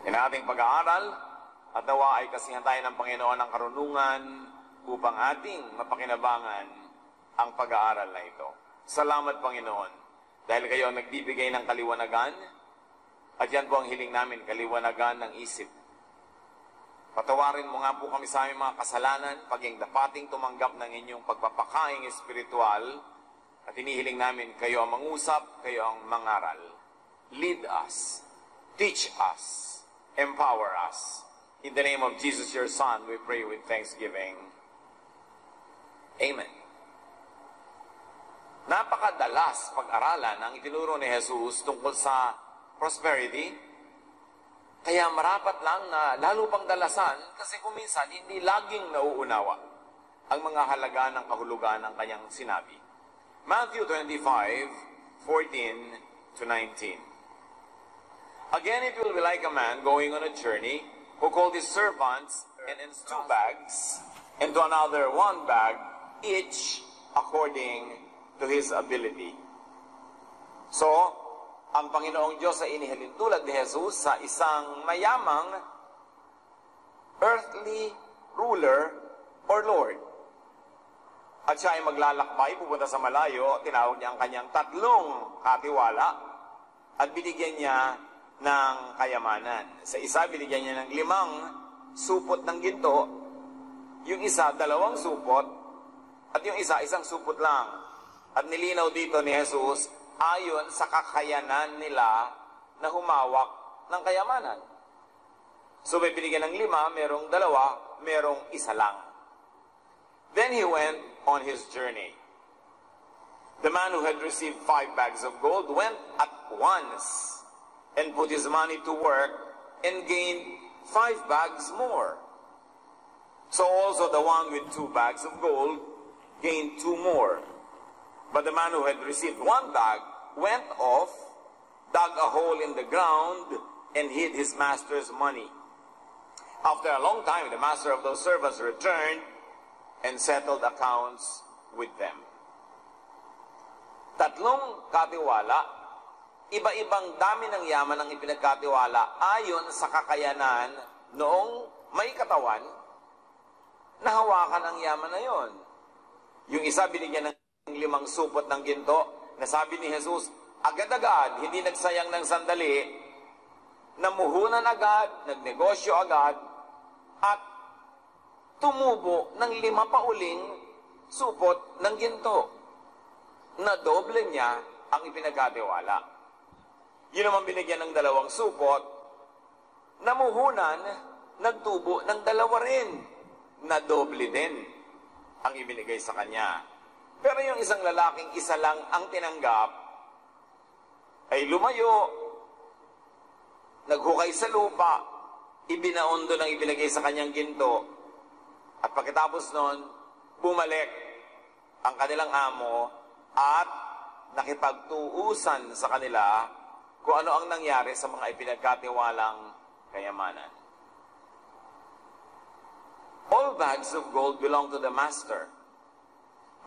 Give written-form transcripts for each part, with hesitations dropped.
In ating pag-aaral, at nawa ay kasihan tayo ng Panginoon ng karunungan upang ating mapakinabangan ang pag-aaral na ito. Salamat, Panginoon, dahil kayo ang nagbibigay ng kaliwanagan, at yan po ang hiling namin, kaliwanagan ng isip. Patawarin mo nga po kami sa aming mga kasalanan, paging dapating tumanggap ng inyong pagpapakaing espiritual, at inihiling namin, kayo ang mangusap, kayo ang mangaral. Lead us, teach us, empower us. In the name of Jesus, your Son, we pray with thanksgiving. Amen. Napakadalas pag-aralan ang itinuro ni Jesus tungkol sa prosperity. Kaya marapat lang na lalo pang dalasan kasi kung minsan hindi laging nauunawa ang mga halaga ng kahulugan ng kanyang sinabi. Matthew 25:14-19. Again, it will be like a man going on a journey who called his servants and in 2 bags, and to another 1 bag, each according to his ability. So, ang Panginoong Diyos ay inihalin tulad ni Jesus sa isang mayamang earthly ruler or Lord. At siya ay maglalakbay, pupunta sa malayo, tinawag niya ang kanyang 3 katiwala at binigyan niya ng kayamanan. Sa isa, binigyan niya ng 5 supot ng ginto, yung isa, 2 supot, at yung isa, 1 supot lang. At nilinaw dito ni Jesus, ayon sa kakayanan nila na humawak ng kayamanan. So may binigyan ng 5, merong 2, merong 1 lang. Then he went on his journey. The man who had received 5 bags of gold went at once and put his money to work and gained 5 bags more. So also the one with 2 bags of gold gained 2 more. But the man who had received 1 bag went off, dug a hole in the ground, and hid his master's money. After a long time, the master of those servants returned and settled accounts with them. 3 katiwala, iba-ibang dami ng yaman ang ipinagkatiwala ayon sa kakayanan noong may katawan na hawakan ang yaman na yon. Yung isa binigyan ng 5 supot ng ginto na sabi ni Jesus, agad-agad, hindi nagsayang ng sandali, namuhunan agad, nagnegosyo agad, at tumubo ng 5 pa uling supot ng ginto na doble niya ang ipinagkatiwala. Yun naman binigyan ng 2 supot, namuhunan, nagtubo ng 2 rin, na doble din ang ibinigay sa kanya. Pero yung isang lalaking 1 lang ang tinanggap, ay lumayo, naghukay sa lupa, ibinaon doon ang ibinigay sa kanyang ginto, at pagkatapos nun, bumalik ang kanilang amo at nakipagtuusan sa kanila kung ano ang nangyari sa mga ipinagkatiwalang kayamanan. All bags of gold belong to the master.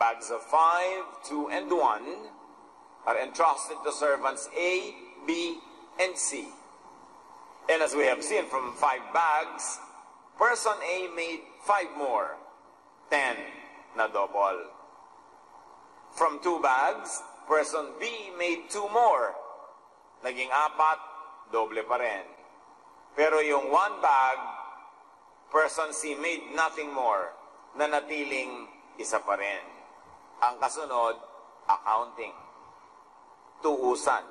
Bags of 5, 2, and 1 are entrusted to servants A, B, and C. And as we have seen from 5 bags, person A made 5 more, 10 na double. From 2 bags, person B made 2 more, naging 4, doble pa rin. Pero yung 1 bag, person C made nothing more, nanatiling 1 pa rin. Ang kasunod, accounting. Tuusan.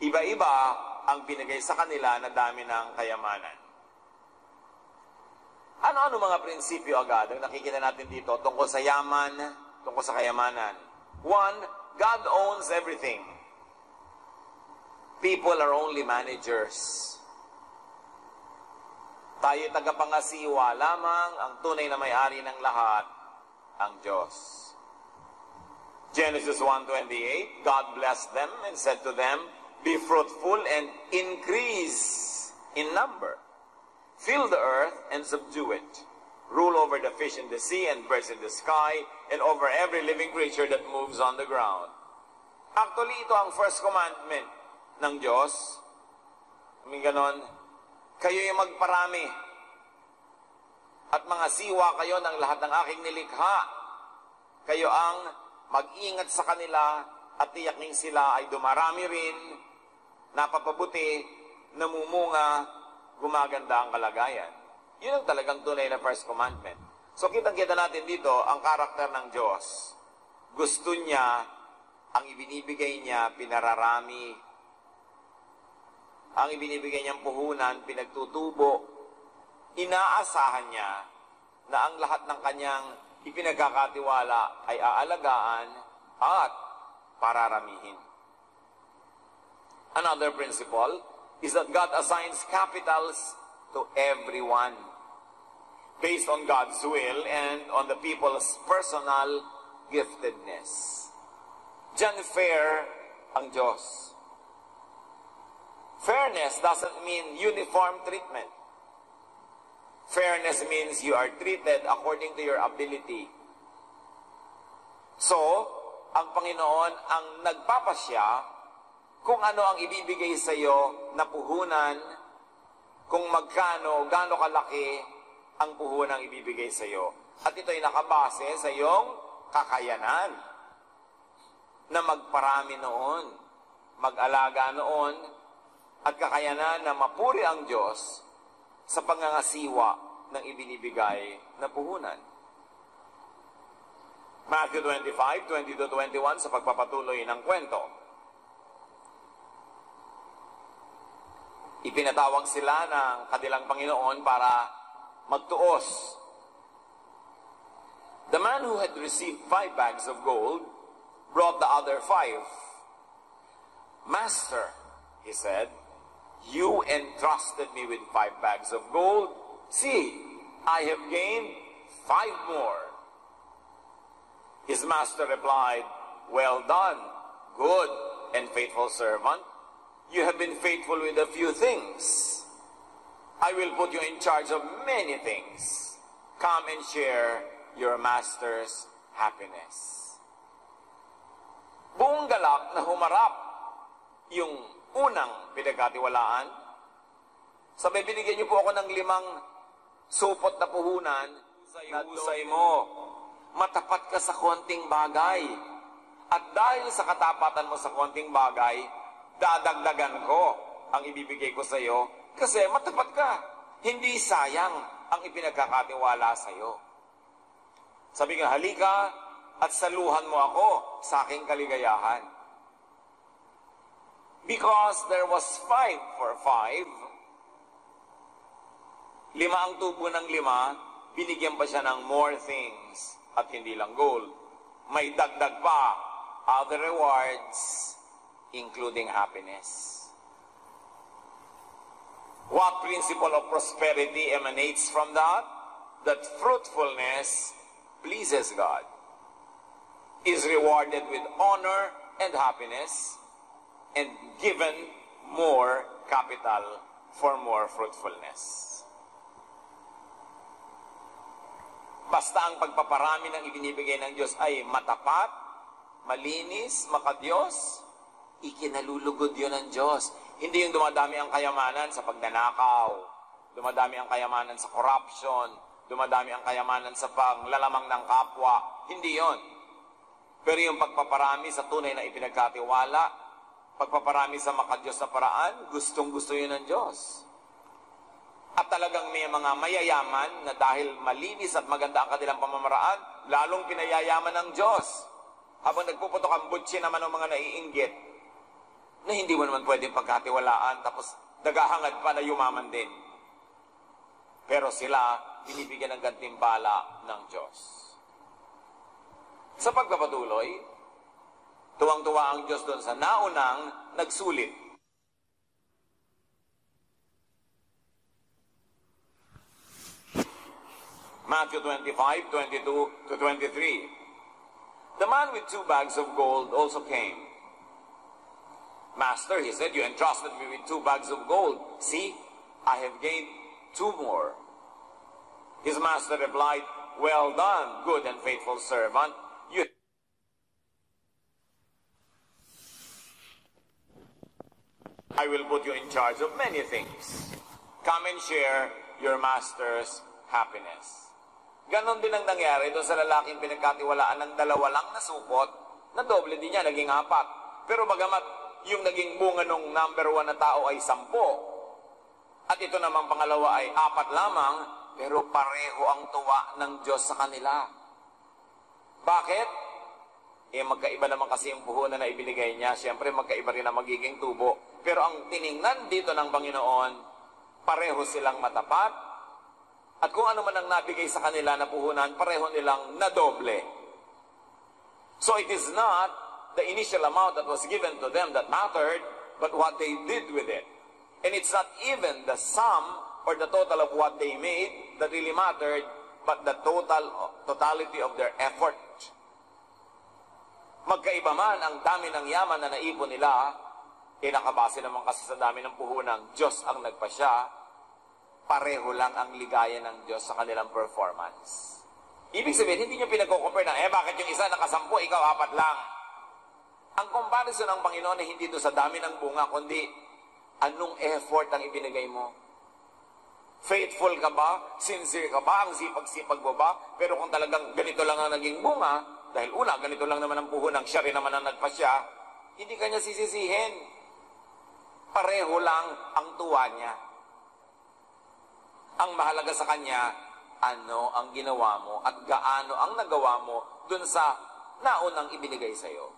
Iba-iba ang binigay sa kanila na dami ng kayamanan. Ano-ano mga prinsipyo agad ang nakikita natin dito tungkol sa yaman, tungkol sa kayamanan? 1, God owns everything. People are only managers. Tayo tagapangasiwa lamang, ang tunay na may-ari ng lahat, ang Diyos. Genesis 1:28, God blessed them and said to them, be fruitful and increase in number. Fill the earth and subdue it. Rule over the fish in the sea and birds in the sky and over every living creature that moves on the ground. Actually, ito ang first commandment ng Diyos. Ganon, Kayo'y magparami, at mga siwa kayo ng lahat ng aking nilikha. Kayo ang mag-ingat sa kanila, at tiyaking sila ay dumarami rin, napapabuti, namumunga, gumaganda ang kalagayan. Yun ang talagang tunay na first commandment. So kitang-kita natin dito ang karakter ng Diyos. Gusto niya, ang ibinibigay niya, pinararami. Ang ibinibigay niyang puhunan, pinagtutubo. Inaasahan niya na ang lahat ng kanyang ipinagkakatiwala ay aalagaan at pararamihin. Another principle is that God assigns capitals to everyone based on God's will and on the people's personal giftedness. Diyan fair ang Diyos. Fairness doesn't mean uniform treatment. Fairness means you are treated according to your ability. So, ang Panginoon ang nagpapasya kung ano ang ibibigay sa iyo na puhunan, kung magkano, gaano kalaki ang puhunang ibibigay sa iyo. At ito ay nakabase sa iyong kakayanan na magparami noon, mag-alaga noon, at kakayanan na mapuri ang Diyos sa pangangasiwa ng ibinibigay na puhunan. Matthew 25, 20-21 sa pagpapatuloy ng kwento. Ipinatawag sila ng kanilang Panginoon para magtuos. The man who had received 5 bags of gold brought the other 5. Master, he said, you entrusted me with 5 bags of gold. See, I have gained 5 more. His master replied, well done, good and faithful servant. You have been faithful with a few things. I will put you in charge of many things. Come and share your master's happiness. Buong galak na humarap yung unang pinagkatiwalaan. Sabi, binigyan niyo po ako ng 5 supot na puhunan. Husay mo. Matapat ka sa konting bagay. At dahil sa katapatan mo sa konting bagay, dadagdagan ko ang ibibigay ko sa iyo kasi matapat ka. Hindi sayang ang ipinagkakatiwala sa iyo. Sabi nga, halika at saluhan mo ako sa aking kaligayahan. Because there was 5 for 5, 5 ang tubo ng 5, binigyan pa siya ng more things at hindi lang gold. May dagdag pa, other rewards, including happiness. What principle of prosperity emanates from that? That fruitfulness pleases God, is rewarded with honor and happiness, and given more capital for more fruitfulness. Basta ang pagpaparami ng ibinibigay ng Diyos ay matapat, malinis, makadiyos, ikinalulugod yun ng Diyos. Hindi yung dumadami ang kayamanan sa pagnanakaw, dumadami ang kayamanan sa corruption, dumadami ang kayamanan sa panglalamang ng kapwa. Hindi yon. Pero yung pagpaparami sa tunay na ipinagkatiwala, pagpaparami sa makadiyos na paraan, gustong-gusto yun ng Diyos. At talagang may mga mayayaman na dahil malinis at maganda ang kanilang pamamaraan, lalong pinayayaman ng Diyos. Habang nagpuputok ang butsi naman ng mga naiinggit, na hindi mo naman pwedeng pagkatiwalaan, tapos nagahangad pa na yumaman din. Pero sila, binibigyan ng gantimpala ng Diyos. Sa pagpapatuloy, tuwang-tuwa ang Diyos doon sa naunang nagsulit. Matthew 25, 22-23. The man with 2 bags of gold also came. Master, he said, you entrusted me with 2 bags of gold. See, I have gained 2 more. His master replied, well done, good and faithful servant. I will put you in charge of many things. come and share your master's happiness. Ganon din ang nangyari doon sa lalaking pinagkatiwalaan ng 2 lang na supot, na doble din niya, naging 4. Pero bagamat yung naging bunga nung number 1 na tao ay 10, at ito namang pangalawa ay 4 lamang, pero pareho ang tuwa ng Diyos sa kanila. Bakit? Magkaiba naman kasi yung puhunan na ibinigay niya. Siyempre, magkaiba rin ang magiging tubo. Pero ang tiningnan dito ng Panginoon, pareho silang matapat. At kung ano man ang nabigay sa kanila na puhunan, pareho nilang nadoble. So it is not the initial amount that was given to them that mattered, but what they did with it. And it's not even the sum or the total of what they made that really mattered, but the totality of their effort. Magkaiba man ang dami ng yaman na naipon nila, nakabase naman kasi sa dami ng puhunan, Diyos ang nagpasya, pareho lang ang ligaya ng Diyos sa kanilang performance. Ibig sabihin, hindi nyo pinag-compare na, bakit yung isa naka-10, ikaw 4 lang. Ang comparison ng Panginoon ay hindi doon sa dami ng bunga, kundi anong effort ang ibinigay mo. Faithful ka ba? Sincere ka ba? Ang sipag-sipag mo ba? Pero kung talagang ganito lang ang naging bunga, dahil una, ganito lang naman ang puhunang siya rin naman ang nagpasya, hindi kanya sisisihin. Pareho lang ang tuwa niya. Ang mahalaga sa kanya, ano ang ginawa mo at gaano ang nagawa mo dun sa naunang ibinigay sa iyo.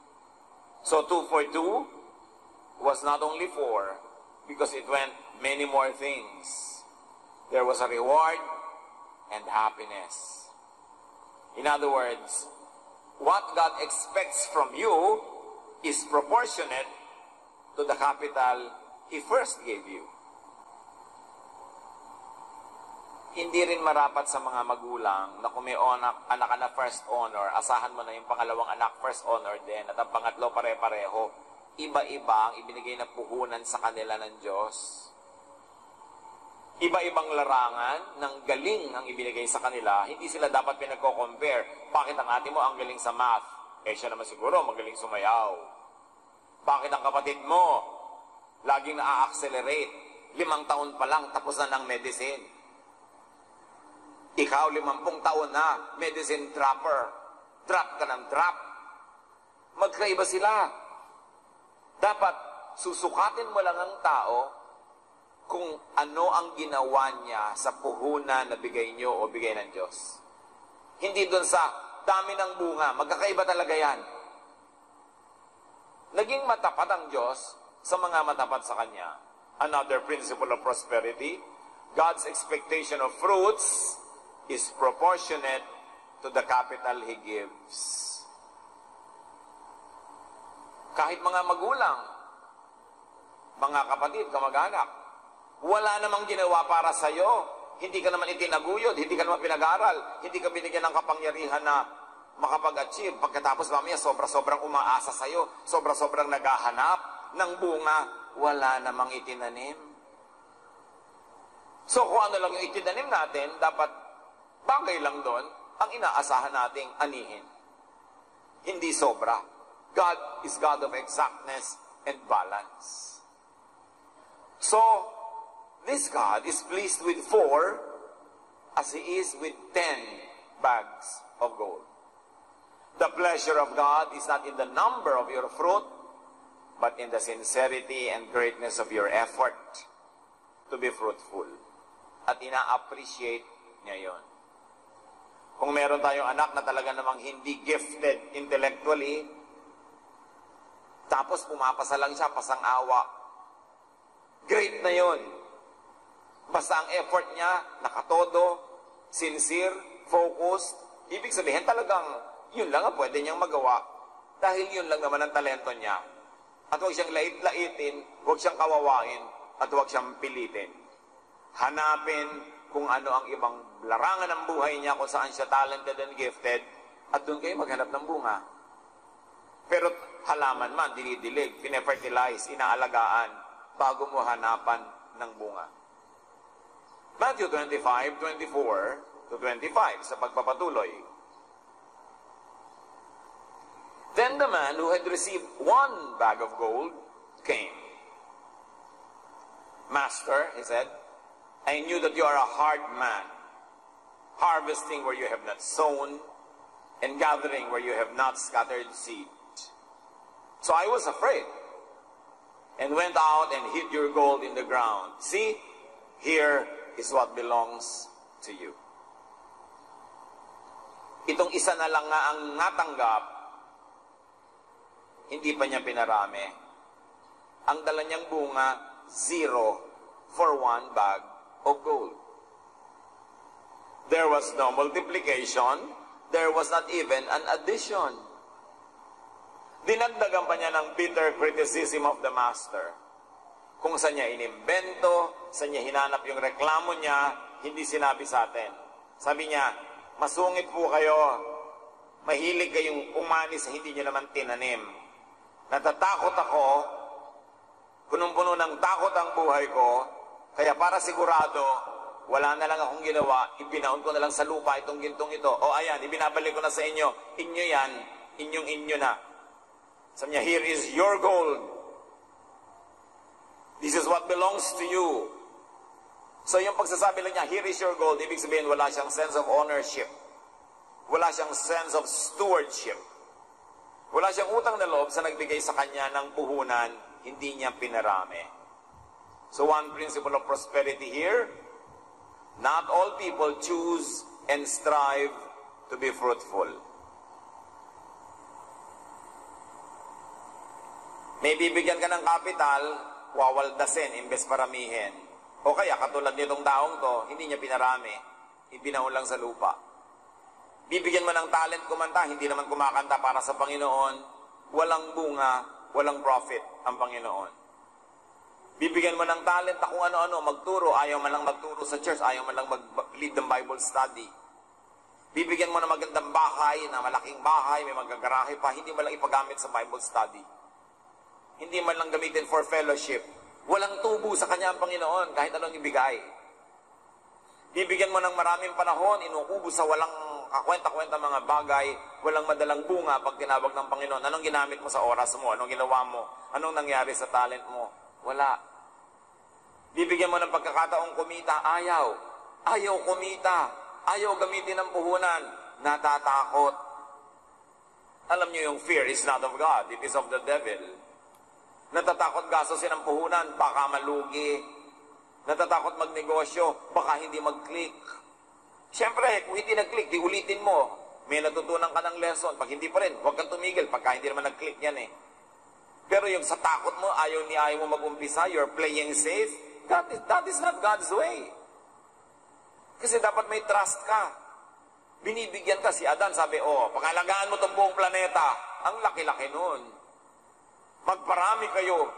So 2 for 2 was not only 4, because it went many more things. There was a reward and happiness. In other words, what God expects from you is proportionate to the capital He first gave you. Hindi rin marapat sa mga magulang na kung may anak ka na first honor, asahan mo na yung pangalawang anak first honor din, at ang pangatlo pare-pareho. Iba-iba ang ibinigay na puhunan sa kanila ng Diyos. Iba-ibang larangan ng galing ang ibinigay sa kanila, hindi sila dapat pinagko-compare. Bakit ang ate mo ang galing sa math? Siya naman siguro magaling sumayaw. Bakit ang kapatid mo laging na-accelerate? 5 taon pa lang, tapos na ng medicine. Ikaw, 50 taon na, medicine dropper. Drop ka ng drop. Magkaiba sila. Dapat susukatin mo lang ang tao kung ano ang ginawa niya sa puhunan na bigay niyo o bigay ng Diyos. Hindi dun sa dami ng bunga. Magkakaiba talaga yan. Naging matapat ang Diyos sa mga matapat sa Kanya. Another principle of prosperity, God's expectation of fruits is proportionate to the capital He gives. Kahit mga magulang, mga kapatid, kamag-anak, wala namang ginawa para sa'yo. Hindi ka naman itinaguyod, hindi ka naman pinag-aral, hindi ka binigyan ng kapangyarihan na makapag-achieve. Pagkatapos mamaya, sobra-sobrang umaasa sa'yo, sobra-sobrang naghahanap ng bunga, wala namang itinanim. So kung ano lang yung itinanim natin, dapat bagay lang doon ang inaasahan nating anihin. Hindi sobra. God is God of exactness and balance. So, this God is pleased with 4 as He is with 10 bags of gold. The pleasure of God is not in the number of your fruit, but in the sincerity and greatness of your effort to be fruitful. At ina-appreciate niya yon. Kung meron tayong anak na talaga namang hindi gifted intellectually, tapos pumapasa lang siya, pasang-awa, great na yon. Basta ang effort niya, nakatodo, sincere, focused, ibig sabihin talagang yun lang ang pwede niyang magawa dahil yun lang naman ang talento niya. At huwag siyang lait-laitin, huwag siyang kawawain, at huwag siyang pilitin. Hanapin kung ano ang ibang larangan ng buhay niya, kung saan siya talented and gifted, at doon kayo maghanap ng bunga. Pero halaman man, dinidilig, pine-fertilize, inaalagaan, bago mo hanapan ng bunga. Matthew 25:24-25, sa pagpapatuloy. Then the man who had received 1 bag of gold came. Master, he said, I knew that you are a hard man, harvesting where you have not sown, and gathering where you have not scattered seed. So I was afraid, and went out and hid your gold in the ground. See, here is what belongs to you. Itong isa na lang nga ang natanggap, hindi pa niya pinarami. Ang dala niyang bunga, 0 for 1 bag of gold. There was no multiplication, there was not even an addition. Dinagdagan pa niya ng bitter criticism of the master. Kung saan niya inimbento, saan niya hinanap yung reklamo niya, hindi sinabi sa atin. Sabi niya, masungit po kayo, mahilig kayong umani sa hindi niyo naman tinanim. Natatakot ako, punong-puno ng takot ang buhay ko, kaya para sigurado, wala na lang akong ginawa, ibinaon ko na lang sa lupa itong gintong ito. O ayan, ibinabalik ko na sa inyo, inyo yan, inyong-inyo na. Sabi niya, here is your gold. This is what belongs to you. So yung pagsasabi lang niya, here is your gold, ibig sabihin wala siyang sense of ownership. Wala siyang sense of stewardship. Wala siyang utang na loob sa nagbigay sa kanya ng puhunan, hindi niya pinarami. So one principle of prosperity here, not all people choose and strive to be fruitful. May bibigyan ka ng kapital, wawaldasin, imbes paramihin. O kaya, katulad nitong taong to, hindi niya pinarami, ibinaon lang sa lupa. Bibigyan mo ng talent kumanta, hindi naman kumakanta para sa Panginoon, walang bunga, walang profit ang Panginoon. Bibigyan mo ng talent na kung ano-ano, magturo, ayaw man lang magturo sa church, ayaw man lang mag-lead ng Bible study. Bibigyan mo ng magandang bahay, na malaking bahay, may magagarahe pa, hindi mo lang ipagamit sa Bible study. Hindi man lang gamitin for fellowship. Walang tubo sa kanya ang Panginoon, kahit anong ibigay. Bibigyan mo ng maraming panahon, inuubo sa walang kakwenta-kwenta mga bagay, walang madalang bunga pag tinawag ng Panginoon. Anong ginamit mo sa oras mo? Anong ginawa mo? Anong nangyari sa talent mo? Wala. Bibigyan mo ng pagkakataong kumita, ayaw. Ayaw kumita. Ayaw gamitin ng puhunan. Natatakot. Alam niyo yung fear is not of God, it is of the devil. Natatakot gastusin ang puhunan, baka malugi. Natatakot magnegosyo, baka hindi mag-click. Siyempre, kung hindi nag-click, di ulitin mo. May natutunan ka ng lesson. Pag hindi pa rin, huwag kang tumigil. Pagka hindi naman nag-click yan eh. Pero yung sa takot mo, ayaw mo mag-umpisa, you're playing safe, that is not God's way. Kasi dapat may trust ka. Binibigyan ka si Adan, sabi, pangalagaan mo itong buong planeta. Ang laki-laki nun. Magparami kayo.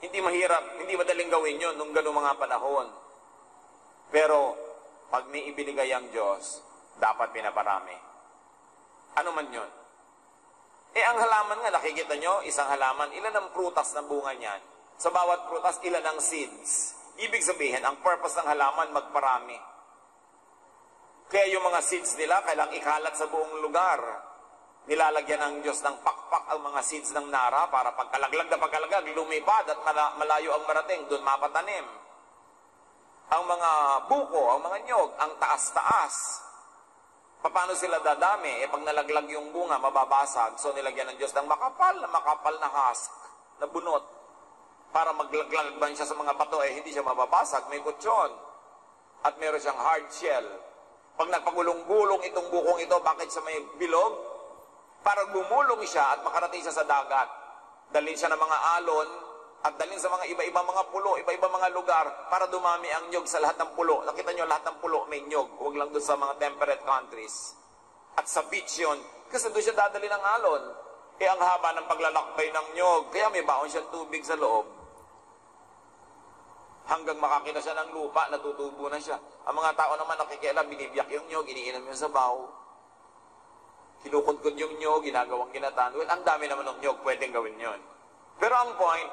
Hindi mahirap, hindi madaling gawin yun nung gano'ng mga panahon. Pero, pag may ibinigay ang Diyos, dapat pinaparami. Ano man yun? Ang halaman nga, nakikita nyo, isang halaman, ilan ang prutas ng bunga niyan? Sa bawat prutas, ilan ang seeds? Ibig sabihin, ang purpose ng halaman, magparami. Kaya yung mga seeds nila, kailangang ikalat sa buong lugar. Nilalagyan ng Diyos ng pakpak ang mga seeds ng nara para pagkalaglag na pagkalaglag, lumipad at malayo ang marating, doon mapatanim. Ang mga buko, ang mga nyog, ang taas-taas. Paano sila dadami? Pag nalaglag yung bunga, mababasag. So nilagyan ng Diyos ng makapal na husk, na bunot. Para maglaglag siya sa mga bato, hindi siya mababasag, may kutsyon. At meron siyang hard shell. Pag nagpagulong-gulong itong bukong ito, bakit siya may bilog? Para gumulong siya at makarating siya sa dagat. Dalhin siya ng mga alon at dalhin sa mga iba-ibang mga pulo, iba-ibang mga lugar para dumami ang nyog sa lahat ng pulo. Nakita nyo, lahat ng pulo may nyog. Huwag lang doon sa mga temperate countries. At sa beach yun, kasi doon siya dadali ng alon. Ang haba ng paglalakbay ng nyog, kaya may baon siyang tubig sa loob. Hanggang makakita siya ng lupa, natutubo na siya. Ang mga tao naman nakikialam, binibiyak yung nyog, iniinom yung sabaw. Kinukudkod yung nyog, ginagawang ginatan. Well, ang dami naman ng nyog, pwedeng gawin yon. Pero ang point,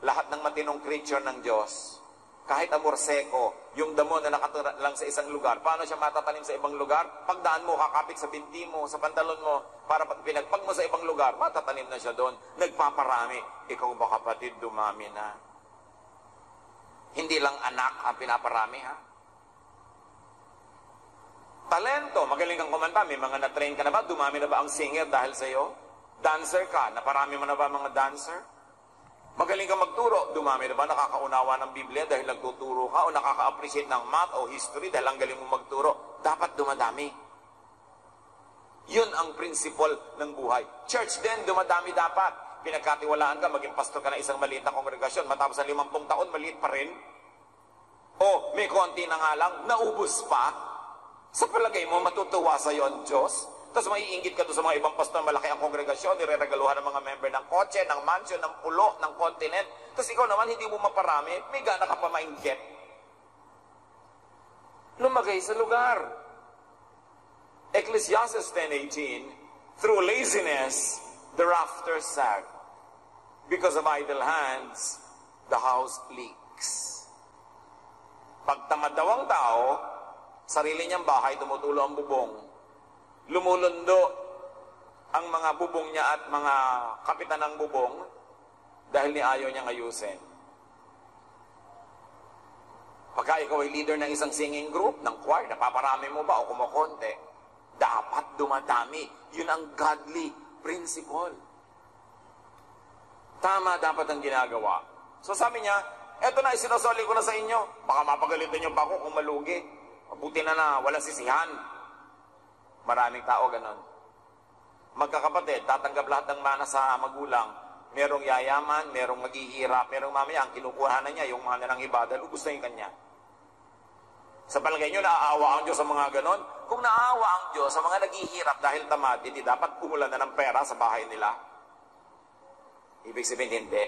lahat ng matinong creature ng Diyos, kahit amorseko, yung damo na nakatira lang sa isang lugar, paano siya matatanim sa ibang lugar? Pagdaan mo, kakapit sa binti mo, sa pantalon mo, para pag pinagpag mo sa ibang lugar, matatanim na siya doon. Nagpaparami. Ikaw ba kapatid, dumami na? Hindi lang anak ang pinaparami, ha? Talento, magaling kang kumanta, may mga na-train ka na ba? Dumami na ba ang singer dahil sa iyo? Dancer ka, naparami mo na ba mga dancer? Magaling kang magturo, dumami na ba nakakaunawa ng Biblia dahil nagtuturo ka o nakaka-appreciate ng math o history dahil ang galing mong magturo? Dapat dumadami. Yun ang principle ng buhay. Church din, dumadami dapat. Pinagkatiwalaan ka, maging pastor ka na isang maliit na kongregasyon, matapos ang 50 taon, maliit pa rin. O may konti na nga lang, naubos pa. Sa palagay mo, matutuwa sa iyo ang Diyos? Tapos maiinggit ka doon sa mga ibang pastor, malaki ang kongregasyon, nireregaluhan ng mga member ng kotse, ng mansion, ng pulo, ng continent. Tapos ikaw naman, hindi mo maparami, may gana ka pa mainggit. Lumagay sa lugar. Ecclesiastes 10:18, through laziness, the rafters sag. Because of idle hands, the house leaks. Pag tamad daw ang tao, sarili niyang bahay, tumutulo ang bubong. Lumulundo ang mga bubong niya at mga kapitan ng bubong dahil ni ayaw niyang ayusin. Pagka ikaw ay leader ng isang singing group, ng choir, napaparami mo ba o kumukonti? Dapat dumadami. Yun ang godly principle. Tama dapat ang ginagawa. So sabi niya, eto na, isinusoli ko na sa inyo. Baka mapagalitan niyo pa ako kung malugi. Mabuti na walang sisihan. Maraming tao ganon. Magkakapatid, tatanggap lahat ng mana sa magulang. Merong yayaman, merong maghihirap, merong mamaya, ang kinukuha na niya, yung mana ng iba, dahil ubus na yung kanya. Sa palagay nyo, naaawa ang Diyos sa mga ganon? Kung naaawa ang Diyos sa mga naghihirap dahil tamad, hindi dapat kumulan na ng pera sa bahay nila. Ibig sabihin, hindi.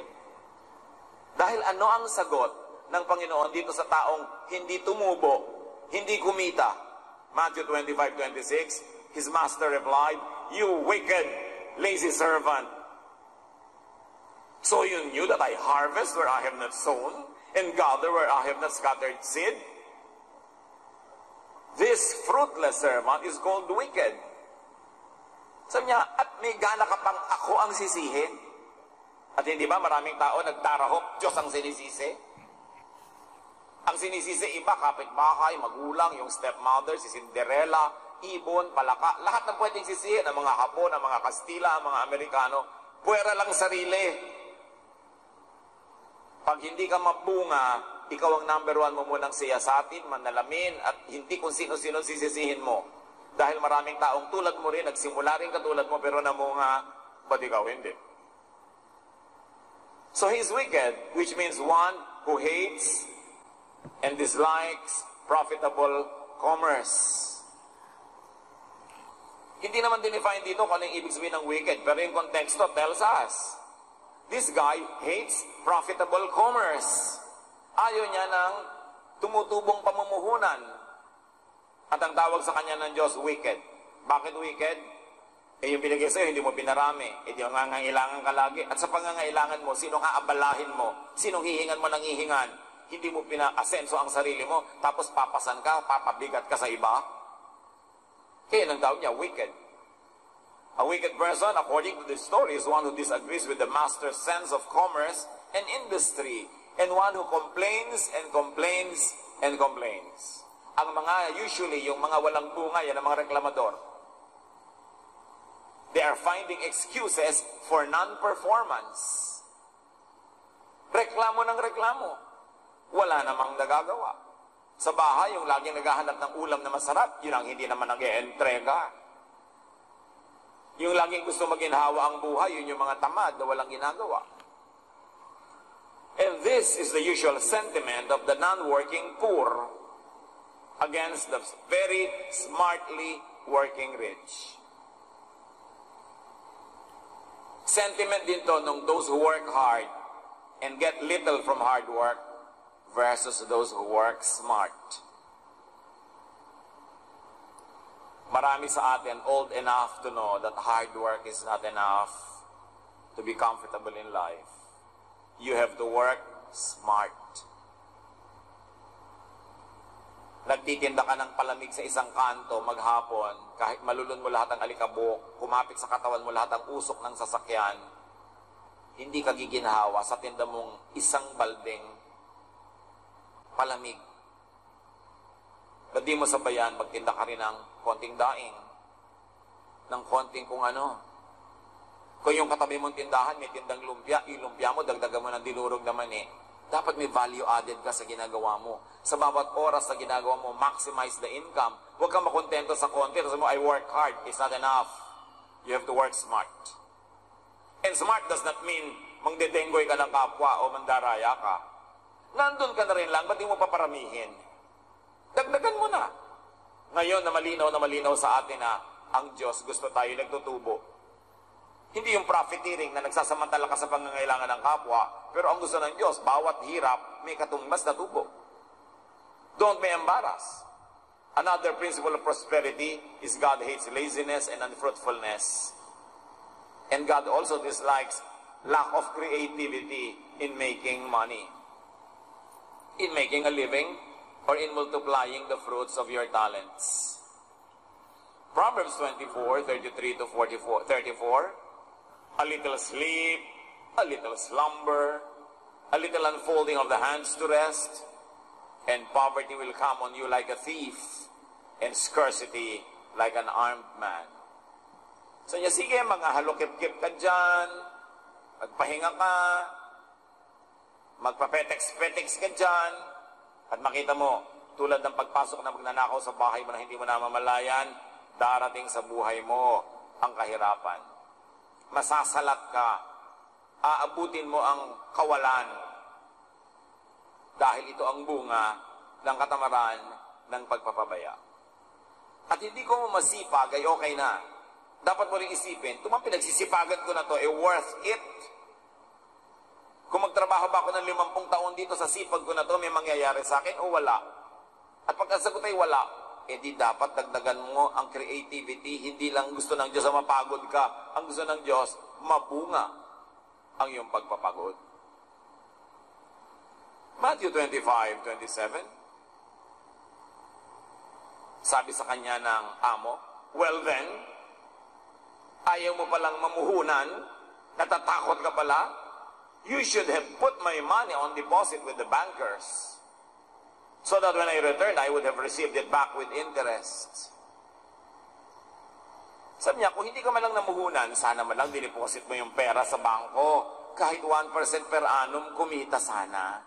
Dahil ano ang sagot ng Panginoon dito sa taong hindi tumubo, hindi kumita? Matthew 25:26, his master replied, "You wicked, lazy servant. So you knew that I harvest where I have not sown, and gather where I have not scattered seed? This fruitless servant is called wicked." Sabi niya, at may gana ka pang ako ang sisihin. At hindi ba maraming tao nagtarahok, Diyos ang sinisisi? Ang sinisisi iba, kapitbahay, magulang, yung stepmother, si Cinderella, ibon, palaka, lahat ng pwedeng sisihin, ang mga Hapon, ang mga Kastila, ang mga Amerikano, puwera lang sarili. Pag hindi ka mabunga, ikaw ang number 1 mo munang siyasatin, manalamin, at hindi kung sino-sino sisisihin mo. Dahil maraming taong tulad mo rin, nagsimula rin katulad mo, pero namunga, ba't ikaw hindi? So he's wicked, which means one who hates and dislikes profitable commerce. Hindi naman dinefine dito kung ano yung ibig sabihin ng wicked, pero yung konteksto tells us, this guy hates profitable commerce. Ayaw niya ng tumutubong pamumuhunan. At ang tawag sa kanya ng Diyos, wicked. Bakit wicked? Yung binigay sa'yo, hindi mo pinarami. Hindi mo ngangailangan ka lagi. At sa pangangailangan mo, sinong aabalahin mo? Sinong hihingan mo ng hihingan? Hindi mo pina-asenso ang sarili mo, tapos papasan ka, papabigat ka sa iba. Kaya nang tawag niya, wicked. A wicked person, according to this story, is one who disagrees with the master's sense of commerce and industry, and one who complains and complains and complains. Ang mga, usually, yung mga walang bunga, yan ang mga reklamador. They are finding excuses for non-performance. Reklamo ng reklamo. Wala namang nagagawa. Sa bahay, yung laging naghahanap ng ulam na masarap, yun ang hindi naman nag-e-entrega. Yung laging gusto maginhawa ang buhay, yun yung mga tamad na walang ginagawa. And this is the usual sentiment of the non-working poor against the very smartly working rich. Sentiment din to nung those who work hard and get little from hard work versus those who work smart. Marami sa atin old enough to know that hard work is not enough to be comfortable in life. You have to work smart. Nagtitinda ka ng palamig sa isang kanto maghapon, kahit malulun mo lahat ang alikabok, kumapit sa katawan mo lahat ang usok ng sasakyan, hindi ka giginhawa sa tinda mong isang balding palamig. Ba't di mo sabayan, magtinda ka rin ng konting daing, ng konting kung ano. Kung yung katabi mong tindahan, may tindang lumpia, ilumpia mo, dagdagan mo ng dinurog naman eh. Dapat may value added ka sa ginagawa mo. Sa bawat oras na ginagawa mo, maximize the income. Huwag kang makontento sa konti. Sabi mo, I work hard. It's not enough. You have to work smart. And smart does not mean mangdedenggoy ka ng kapwa o mandaraya ka. Nandun ka na rin lang, ba't di mo paparamihin? Dagdagan mo na. Ngayon na malinaw sa atin na ang Diyos gusto tayo nagtutubo. Hindi yung profiteering na nagsasamantala ka sa pangangailangan ng kapwa, pero ang gusto ng Diyos, bawat hirap may katumbas na tubo. Don't be embarrassed. Another principle of prosperity is God hates laziness and unfruitfulness. And God also dislikes lack of creativity in making money, in making a living, or in multiplying the fruits of your talents. Proverbs 24:33-34, a little sleep, a little slumber, a little unfolding of the hands to rest, and poverty will come on you like a thief, and scarcity like an armed man. So niya, sige, mga halukip-kip ka dyan, magpahinga ka, magpapetex-petex ka dyan, at makita mo, tulad ng pagpasok na magnanakaw sa bahay mo na hindi mo namamalayan, darating sa buhay mo ang kahirapan. Masasalat ka, aabutin mo ang kawalan, dahil ito ang bunga ng katamaran ng pagpapabaya. At hindi ko masipag ay okay na. Dapat mo rin isipin, itong pinagsisipagan ko na to, worth it? Kung magtrabaho ba ako ng 50 taon dito sa sipag ko na to, may mangyayari sa akin o wala? At pagkasagot ay wala, di dapat dagdagan mo ang creativity. Hindi lang gusto ng Diyos na mapagod ka. Ang gusto ng Diyos, mabunga ang iyong pagpapagod. Matthew 25:27. Sabi sa kanya ng amo, well then, ayaw mo palang mamuhunan, natatakot ka pala, you should have put my money on deposit with the bankers, so that when I returned, I would have received it back with interest. Sabi niya, kung hindi ka man lang namuhunan, sana man lang dineposit mo yung pera sa bangko. Kahit 1% per annum, kumita sana.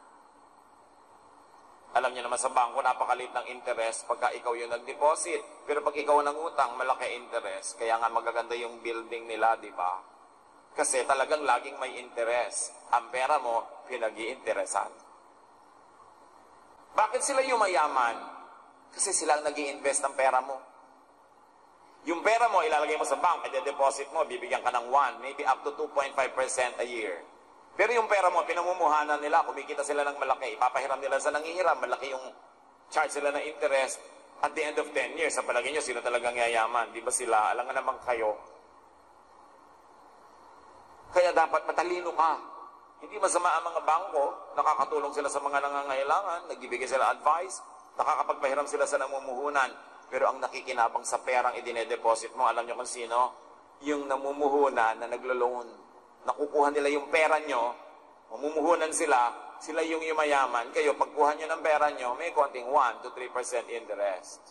Alam niyo naman sa bangko, napakaliit ng interest pagka ikaw yung nag-deposit. Pero pag ikaw ang utang, malaki interest. Kaya nga magaganda yung building nila, di ba? Kasi talagang laging may interest. Ang pera mo, pinag-iinteresan. Bakit sila yumayaman? Kasi sila ang nag-i-invest ng pera mo. Yung pera mo, ilalagay mo sa bank, i-deposit mo, bibigyan ka ng 1, maybe up to 2.5% a year. Pero yung pera mo, pinamumuhanan nila, kumikita sila ng malaki, ipapahiram nila sa nangihiram, malaki yung charge sila ng interest. At the end of 10 years, sa palagay nyo, sino talagang yayaman? Di ba sila? Alam nga naman kayo. Kaya dapat matalino ka. Hindi masama ang mga bangko, nakakatulong sila sa mga nangangailangan, nagbibigay sila advice, nakakapagpahiram sila sa namumuhunan. Pero ang nakikinabang sa perang idine-deposit mo, alam nyo kung sino? Yung namumuhunan na naglo-loan. Nakukuha nila yung pera nyo, mamumuhunan sila, sila yung yumayaman. Kayo, pagkuha nyo ng pera nyo, may konting 1 to 3% interest.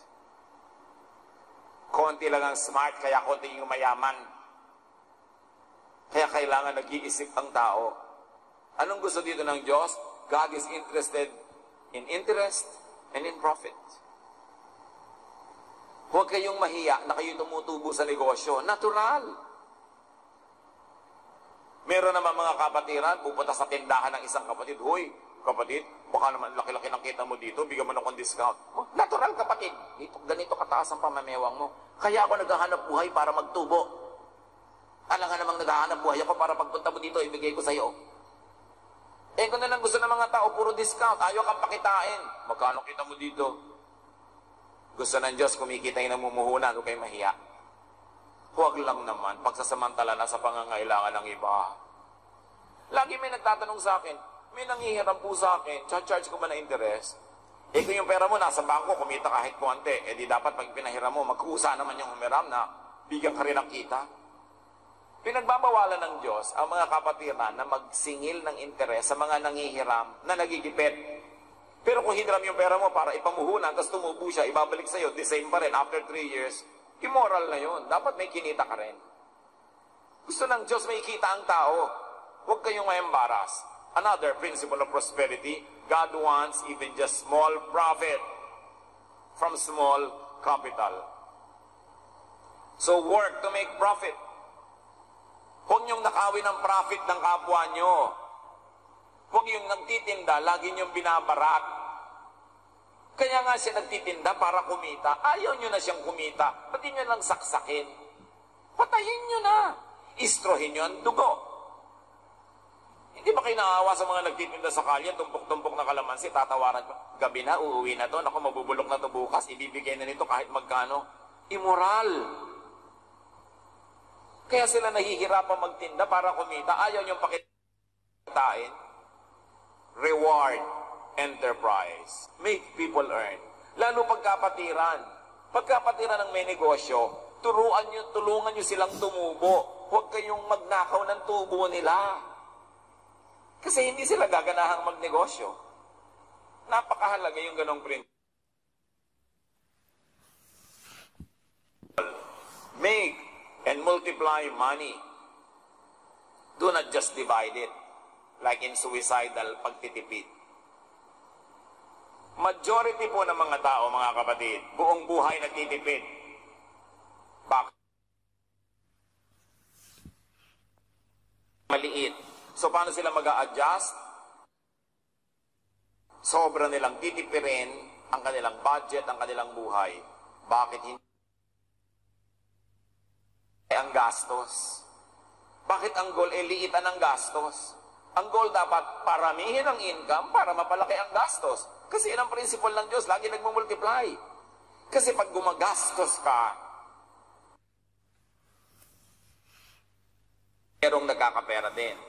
Konti lang ang smart, kaya konti yung mayaman. Kaya kailangan nag-iisip ang tao. Anong gusto dito ng Diyos? God is interested in interest and in profit. Huwag kayong mahiya na kayo tumutubo sa negosyo. Natural. Meron naman mga kapatiran, pupunta sa tindahan ng isang kapatid, hoy, kapatid, baka naman laki-laki ng kita mo dito, bigyan mo ng discount. Oh, natural kapatid, dito, ganito kataas ang pamamewang mo. Kaya ako naghahanap buhay para magtubo. Alam nga namang naghahanap buhay ako para pagpunta mo dito, ibigay ko sa'yo. Eh kung na lang gusto ng mga tao, puro discount, ayaw kang pakitain. Magkano kita mo dito? Gusto ng Diyos, kumikita yung namumuhunan, huwag kayo mahiya. Huwag lang naman, pagsasamantala na sa pangangailangan ng iba. Lagi may nagtatanong sa akin, may nanghihiram po sa akin, charge ko ba na interest? Eh kung yung pera mo nasa bangko, kumita kahit konti, eh di dapat pag pinahiram mo, magkusa naman yung humiram na bigyan ka rin ng kita. Pinagbabawalan ng Diyos ang mga kapatiran na magsingil ng interes sa mga nanghihiram na nagigipit. Pero kung hinram yung pera mo para ipamuhunan, tapos tumubo siya, ibabalik sa'yo, the same pa rin after 3 years, immoral na yun. Dapat may kinita ka rin. Gusto ng Diyos may kita ang tao. Huwag kayong ma-embarrass. Another principle of prosperity, God wants even just small profit from small capital. So work to make profit. Huwag niyong nakawin ang profit ng kapwa niyo. Huwag yung nagtitinda, lagi niyong binabarat. Kaya nga siya nagtitinda para kumita. Ayaw niyo na siyang kumita. Ba't niyo lang saksakin? Patayin niyo na. Istrohin niyo ang dugo. Hindi ba kayo naawa sa mga nagtitinda sa kalye, tumpok-tumpok na kalamansi, tatawaran ko, gabi na, uuwi na to, naku, mabubulok na to bukas, ibibigay na nito kahit magkano. Immoral. Kaya sila nahihirapan magtinda para kumita. Ayaw niyong pakitain. Reward enterprise. Make people earn. Lalo pagkapatiran. Pagkapatiran ng may negosyo, tulungan nyo silang tumubo. Huwag kayong magnakaw ng tubo nila. Kasi hindi sila gaganahang magnegosyo. Napakahalaga yung ganong principle. Make and multiply money. Do not just divide it. Like in suicidal pagtitipid. Majority po ng mga tao, mga kapatid, buong buhay nagtitipid. Bakit? Maliit. So, paano sila mag-a-adjust? Sobra nilang titipirin ang kanilang budget, ang kanilang buhay. Bakit hindi? Ang gastos. Bakit ang goal liitan ang gastos? Ang goal dapat paramihin ang income para mapalaki ang gastos. Kasi yan ang principle ng Diyos, lagi nagmumultiply. Kasi pag gumagastos ka, merong nagkakapera din.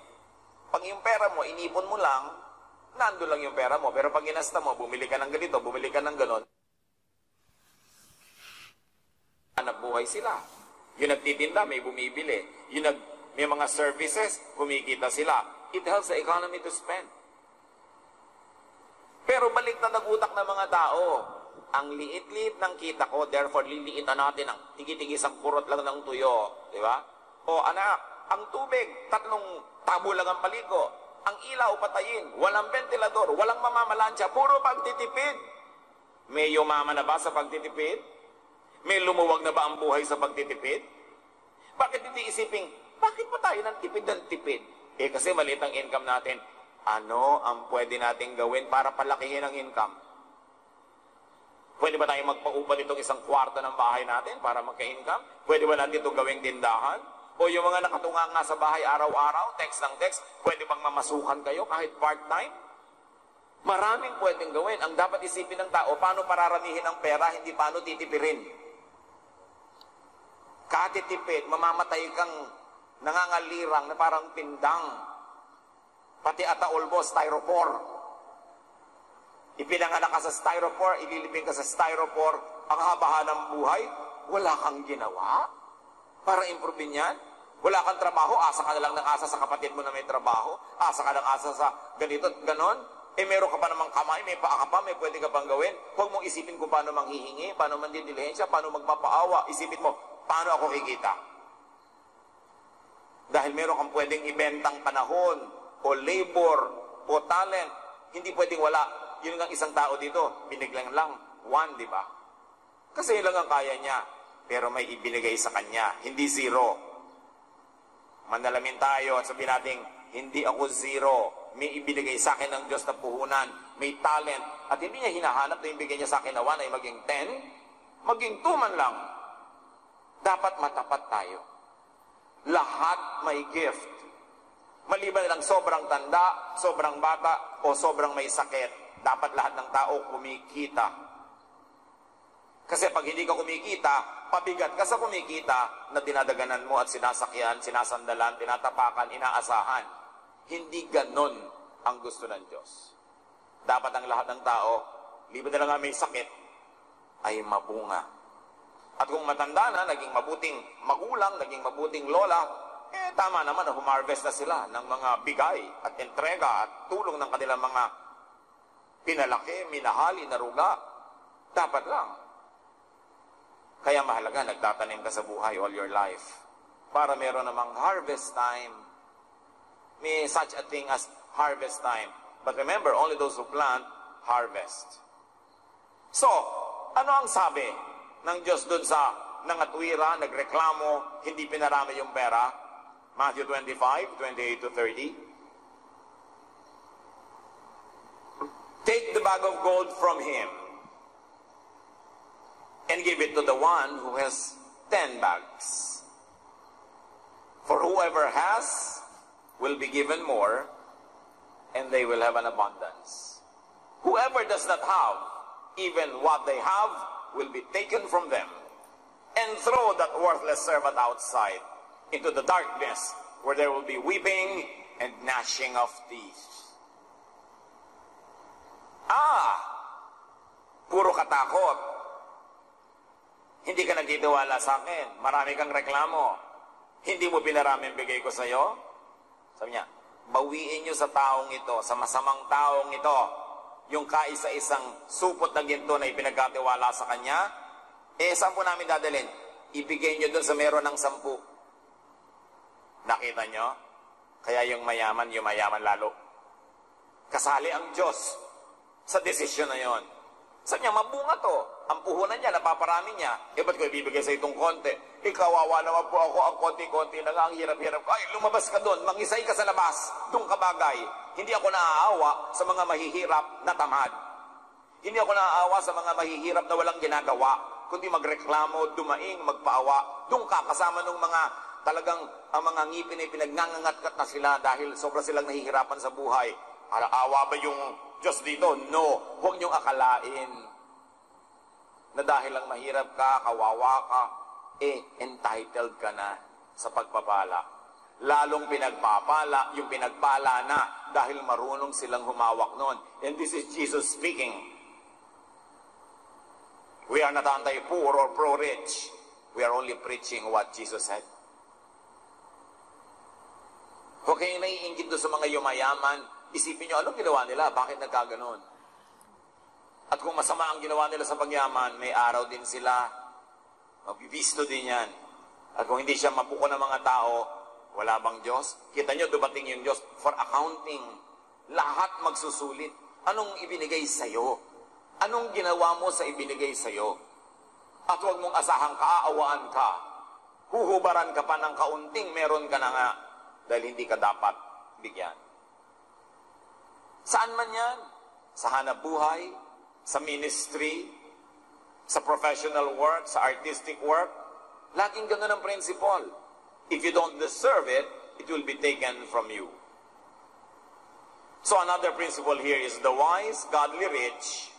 Pag yung pera mo, inipon mo lang, nando lang yung pera mo. Pero pag inasta mo, bumili ka ng ganito, bumili ka ng ganon, hanap buhay sila. Yung nagtitinda, may bumibili. May mga services, kumikita sila. It helps the economy to spend. Pero balik na nag-utak ng mga tao. Ang liit-liit ng kita ko, therefore liliitan natin ang tigi-tigis ang kurot lang ng tuyo. Di ba? O anak, ang tubig, 3 tabo lang ang paliko. Ang ilaw patayin, walang ventilador, walang mamamalansya, puro pagtitipid. May yumaman na ba sa pagtitipid? May lumuwag na ba ang buhay sa pagtitipid? Bakit hindi isiping, bakit pa tayo ng tipid ng tipid? Kasi maliit ang income natin. Ano ang pwede nating gawin para palakihin ang income? Pwede ba tayo magpaupa nitong 1 kwarto ng bahay natin para magka-income? Pwede ba natin itong gawing tindahan? O yung mga nakatunga nga sa bahay araw-araw, text ng text, pwede bang mamasukan kayo kahit part-time? Maraming pwedeng gawin. Ang dapat isipin ng tao, paano pararamihin ang pera, hindi paano titipirin. Katitipid, mamamatay kang nangangalirang na parang pindang. Pati ataulbo, styrofoam. Ipinanganak ka sa styrofoam, ililibing ka sa styrofoam, ang haba ng buhay, wala kang ginawa para improvein yan. Wala kang trabaho, asa ka na lang ng asa sa kapatid mo na may trabaho, asa ka ng asa sa ganito, ganon. Meron ka pa namang kamay, may paa ka pa, may pwede ka pang gawin. Huwag mong isipin kung paano manghihingi, paano mandidilihensya, paano magpapaawa. Isipin mo, paano ako kikita? Dahil meron kang pwedeng ibentang panahon, o labor, o talent, hindi pwedeng wala. Yun ang isang tao dito, biniglang lang, 1, di ba? Kasi yun lang ang kaya niya. Pero may ibinigay sa kanya, hindi 0. Manalamin tayo at sabihin natin, hindi ako 0. May ibinigay sa akin ng Diyos na puhunan, may talent, at hindi niya hinahanap na ibigay niya sa akin na 1 ay maging 10, maging 2 man lang. Dapat matapat tayo. Lahat may gift. Maliban lang sobrang tanda, sobrang bata, o sobrang may sakit, dapat lahat ng tao kumikita. Kasi pag hindi ka kumikita, pabigat ka sa kumikita na dinadaganan mo at sinasakyan, sinasandalan, tinatapakan, inaasahan. Hindi ganon ang gusto ng Diyos. Dapat ang lahat ng tao, liban na lang nga may sakit, ay mabunga. At kung matanda na, naging mabuting magulang, naging mabuting lola, tama naman na humarvest na sila ng mga bigay at entrega at tulong ng kanilang mga pinalaki, minahal, inaruga. Dapat lang. Kaya mahalaga, nagtatanim ka sa buhay all your life. Para meron namang harvest time. May such a thing as harvest time. But remember, only those who plant, harvest. So, ano ang sabi ng Diyos dun sa nangatwira, nagreklamo, hindi pinarami yung pera? Matthew 25, 28 to 30. Take the bag of gold from him and give it to the one who has 10 bags. For whoever has will be given more, and they will have an abundance. Whoever does not have, even what they have will be taken from them. And throw that worthless servant outside into the darkness, where there will be weeping and gnashing of teeth. Puro katakot. Hindi ka nagtitiwala sa akin. Marami kang reklamo. Hindi mo pinarami ang bigay ko sa iyo? Sabi niya, bawiin niyo sa taong ito, sa masamang taong ito, yung kaisa-isang supot na ginto na ipinagkatiwala sa kanya, saan po namin dadalhin? Ibigay niyo doon sa meron ng 10. Nakita niyo? Kaya yung mayaman lalo. Kasali ang Diyos sa desisyon na yon. Sabi niya, mabunga to. Ang puhunan niya, napaparami niya. Ba't ko ibibigay sa itong konti? Kawawa naman po ako, ang konti-konti na nga, ang hirap-hirap. Ay, lumabas ka doon, mangisay ka sa labas. Doon ka bagay. Hindi ako naaawa sa mga mahihirap na tamad. Hindi ako naaawa sa mga mahihirap na walang ginagawa. Kundi magreklamo, dumaing, magpaawa. Doon ka, kasama ng mga talagang ang mga ngipin ay pinagngangangat-kat na sila dahil sobra silang nahihirapan sa buhay. Awa ba yung Diyos dito? No. Huwag niyong akalain na dahil lang mahirap ka, kawawa ka, entitled ka na sa pagpapala. Lalong pinagpapala, yung pinagpala na dahil marunong silang humawak nun. And this is Jesus speaking. We are not anti-poor or pro-rich. We are only preaching what Jesus said. Huwag kayong naiingit doon sa mga yumayaman. Isipin nyo, anong ginawa nila? Bakit nagkaganon? At kung masama ang ginawa nila sa pagyaman, may araw din sila. Mabibisto din yan. At kung hindi siya mabuko ng mga tao, wala bang Diyos? Kita nyo, dumating yung Diyos for accounting. Lahat magsusulit. Anong ibinigay sa'yo? Anong ginawa mo sa ibinigay sa'yo? At huwag mong asahang kaaawaan ka. Huhubaran ka pa ng kaunting meron ka na nga dahil hindi ka dapat bigyan. Saan man yan? Sa hanap buhay, sa ministry, sa professional work, sa artistic work, laging ganun ang principle. If you don't deserve it, it will be taken from you. So another principle here is the wise, godly rich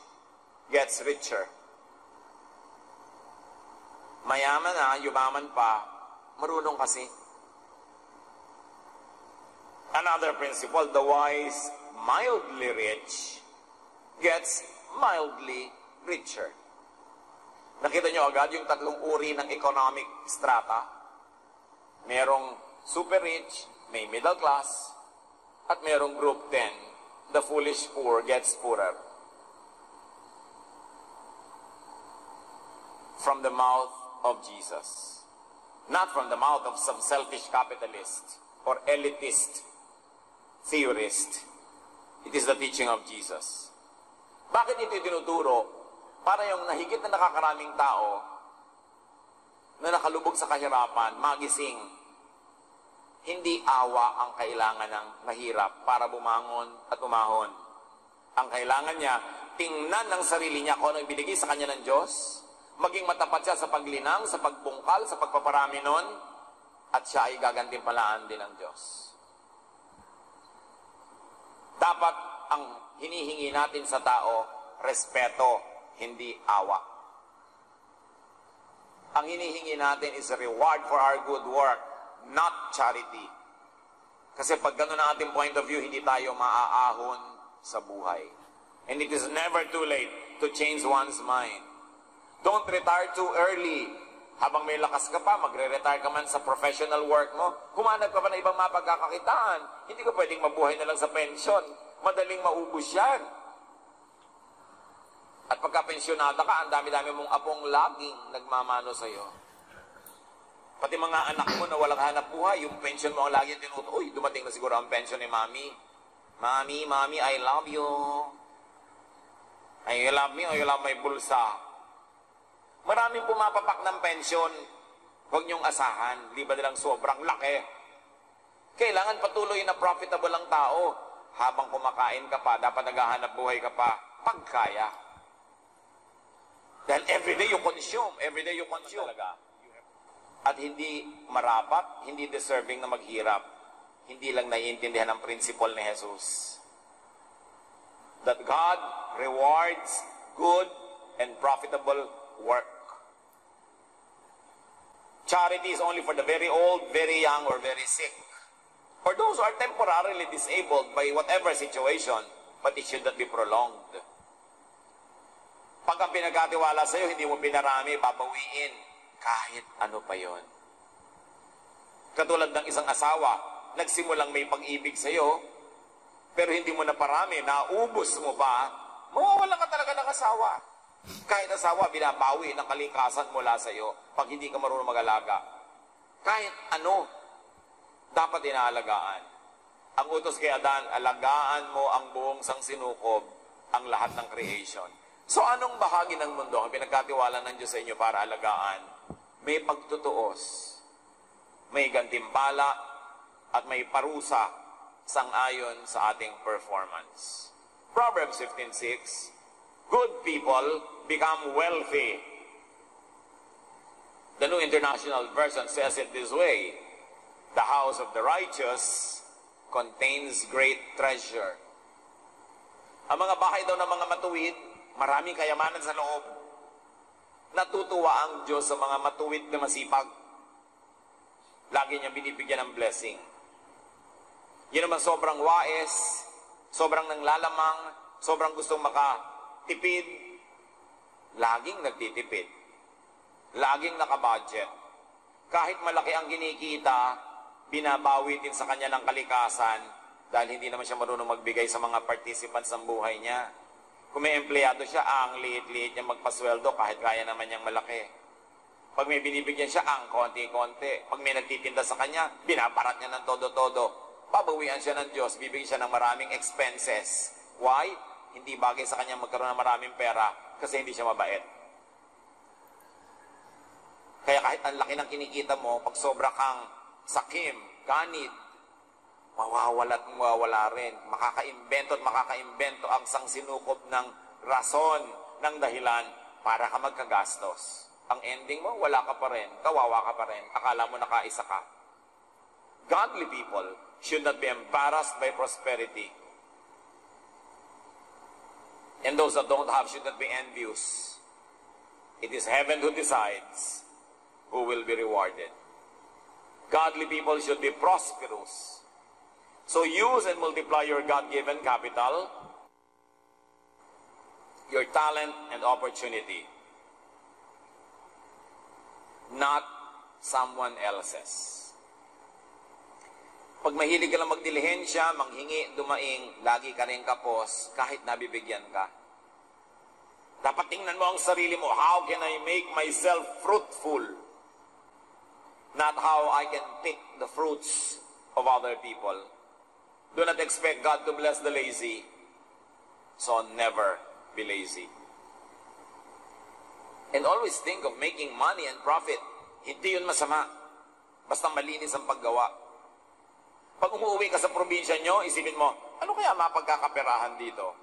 gets richer. Mayaman na, yumaman pa, marunong kasi. Another principle, the wise, mildly rich gets mildly richer. Nakita nyo agad yung tatlong uri ng economic strata. Merong super rich, may middle class, at merong group 10. The foolish poor gets poorer. From the mouth of Jesus. Not from the mouth of some selfish capitalist or elitist theorist. It is the teaching of Jesus. Bakit ito tinuturo? Para yung nahigit na nakakaraming tao na nakalubog sa kahirapan, magising. Hindi awa ang kailangan ng mahirap para bumangon at umahon. Ang kailangan niya, tingnan ng sarili niya kung ano ibinigay sa kanya ng Diyos, maging matapat siya sa paglinang, sa pagbungkal, sa pagpaparami nun, at siya ay gagantimpalaan din ng Diyos. Dapat ang hinihingi natin sa tao, respeto, hindi awa. Ang hinihingi natin is a reward for our good work, not charity. Kasi pag gano'n ang ating point of view, hindi tayo maaahon sa buhay. And it is never too late to change one's mind. Don't retire too early. Habang may lakas ka pa, magre-retire ka man sa professional work mo, humanap ka pa ng ibang mapagkakakitaan. Hindi ka pwedeng mabuhay na lang sa pensyon. Madaling maubos yan. pagka-pensyonada ka, ang dami-dami mong apong laging nagmamano sa'yo. Pati mga anak mo na walang hanap buhay, yung pension mo ang laging tinuto, uy, dumating na siguro ang pension ni Mami. Mami, I love you. I love me, I love my bulsa. Maraming pumapapak ng pensyon. Huwag niyong asahan. Di ba nilang sobrang laki? Kailangan patuloy na profitable ang tao. Habang kumakain ka pa, dapat naghahanap buhay ka pa. Pagkaya. Dahil everyday you consume. Everyday you consume. At hindi marapat, hindi deserving na maghirap. Hindi lang naiintindihan ang principle ni Jesus. That God rewards good and profitable work. Charity is only for the very old, very young, or very sick. For those who are temporarily disabled by whatever situation, but it should not be prolonged. Pag ang pinagkatiwala sa'yo, hindi mo pinarami, babawiin. Kahit ano pa yon. Katulad ng isang asawa, nagsimulang may pag-ibig sa'yo, pero hindi mo na parami, naubos mo pa, mawawalan ka talaga ng asawa. Kahit asawa, binabawi ng kalikasan mula sa iyo pag hindi ka marunong mag-alaga. Kahit ano, dapat inaalagaan. Ang utos kay Adan, alagaan mo ang buong sangsinukob, ang lahat ng creation. So anong bahagi ng mundo ang pinagkatiwala ng Diyos sa inyo para alagaan? May pagtutuos, may gantimpala, at may parusa sang-ayon sa ating performance. Proverbs 15:6, good people become wealthy. The New International Version says it this way, the house of the righteous contains great treasure. Ang mga bahay daw ng mga matuwid, maraming kayamanan sa loob. Natutuwa ang Diyos sa mga matuwid na masipag. Lagi niya binibigyan ng blessing. Yun naman sobrang wais, sobrang nanglalamang, sobrang gustong makatipid, laging nagtitipid. Laging nakabudget. Kahit malaki ang kinikita, binabawi din sa kanya ng kalikasan dahil hindi naman siya marunong magbigay sa mga participants ng buhay niya. Kung may empleyado siya, ang liit-liit niya magpasweldo kahit kaya naman niyang malaki. Pag may binibigyan siya, ang konti-konti. Pag may nagtitinda sa kanya, binabarat niya ng todo-todo. Pabawian siya ng Diyos, bibigyan siya ng maraming expenses. Why? Hindi bagay sa kanya magkaroon ng maraming pera kasi hindi siya mabait. Kaya kahit ang laki ng kinikita mo, pag sobra kang sakim, ganid, mawawala rin. Makakaimbento ang sangsinukob ng rason, ng dahilan para ka magkagastos. Ang ending mo, wala ka pa rin, kawawa ka pa rin, akala mo nakaisa ka. Godly people should not be embarrassed by prosperity. And those that don't have should not be envious. It is heaven who decides who will be rewarded. Godly people should be prosperous. So use and multiply your God-given capital, your talent and opportunity, not someone else's. Pag mahilig ka lang magdilihensya, manghingi, dumaing, lagi ka rin kapos, kahit nabibigyan ka. Dapat tingnan mo ang sarili mo, how can I make myself fruitful? Not how I can pick the fruits of other people. Do not expect God to bless the lazy, so never be lazy. And always think of making money and profit. Hindi yun masama. Basta malinis ang paggawa. Pag umuwi ka sa probinsya nyo, isipin mo, ano kaya mapagkakaperahan dito?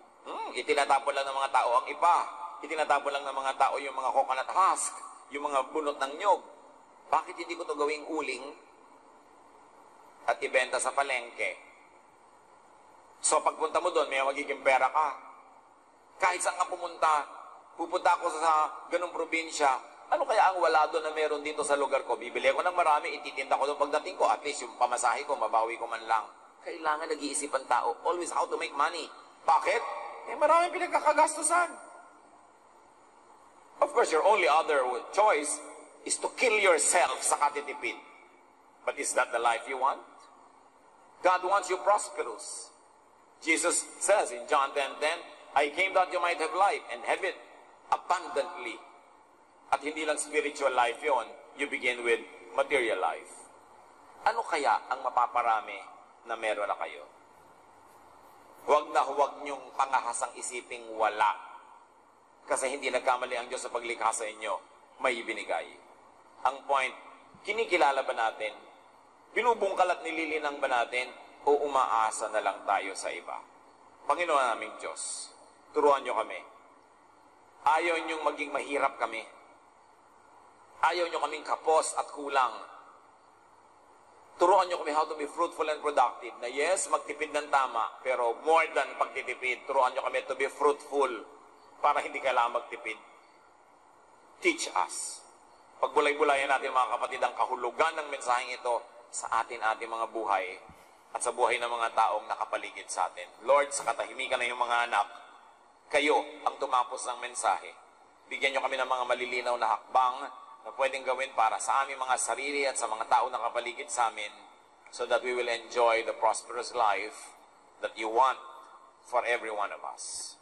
Itinatapon lang ng mga tao ang ipa. Itinatapon lang ng mga tao yung mga coconut husk, yung mga bunot ng nyog. Bakit hindi ko ito gawing uling at ibenta sa palengke? So pagpunta mo doon, may magiging pera ka. Kahit saan ka pupunta ako sa ganung probinsya, ano kaya ang wala doon na meron dito sa lugar ko? Bibili ako ng marami, ititinda ko doon pagdating ko, at least yung pamasahe ko, mabawi ko man lang. Kailangan nag-iisip ang tao, always how to make money. Bakit? Maraming pinagkakagastusan. Of course, your only other choice is to kill yourself sa katitipid. But is that the life you want? God wants you prosperous. Jesus says in John 10:10, I came that you might have life and have it abundantly. At hindi lang spiritual life yon, you begin with material life. Ano kaya ang mapaparami na meron na kayo? Huwag niyong pangahasang isiping wala. Kasi hindi nagkamali ang Diyos sa paglikha sa inyo. May ibinigay. Ang point, kinikilala ba natin? Binubungkal at nililinang ba natin? O umaasa na lang tayo sa iba? Panginoon naming Diyos, turuan niyo kami. Ayaw niyong maging mahirap kami. Ayaw niyo kaming kapos at kulang. Turuan niyo kami how to be fruitful and productive. Na yes, magtipid ng tama, pero more than pagtitipid, turuan niyo kami to be fruitful para hindi kailangan magtipid. Teach us. Pagbulay-bulayan natin mga kapatid ang kahulugan ng mensaheng ito sa ating mga buhay at sa buhay ng mga taong nakapaligid sa atin. Lord, sa katahimikan ng iyong mga anak, kayo ang tumapos ng mensahe. Bigyan niyo kami ng mga malilinaw na hakbang na pwedeng gawin para sa aming mga sarili at sa mga tao na nakapaligid sa amin so that we will enjoy the prosperous life that you want for every one of us.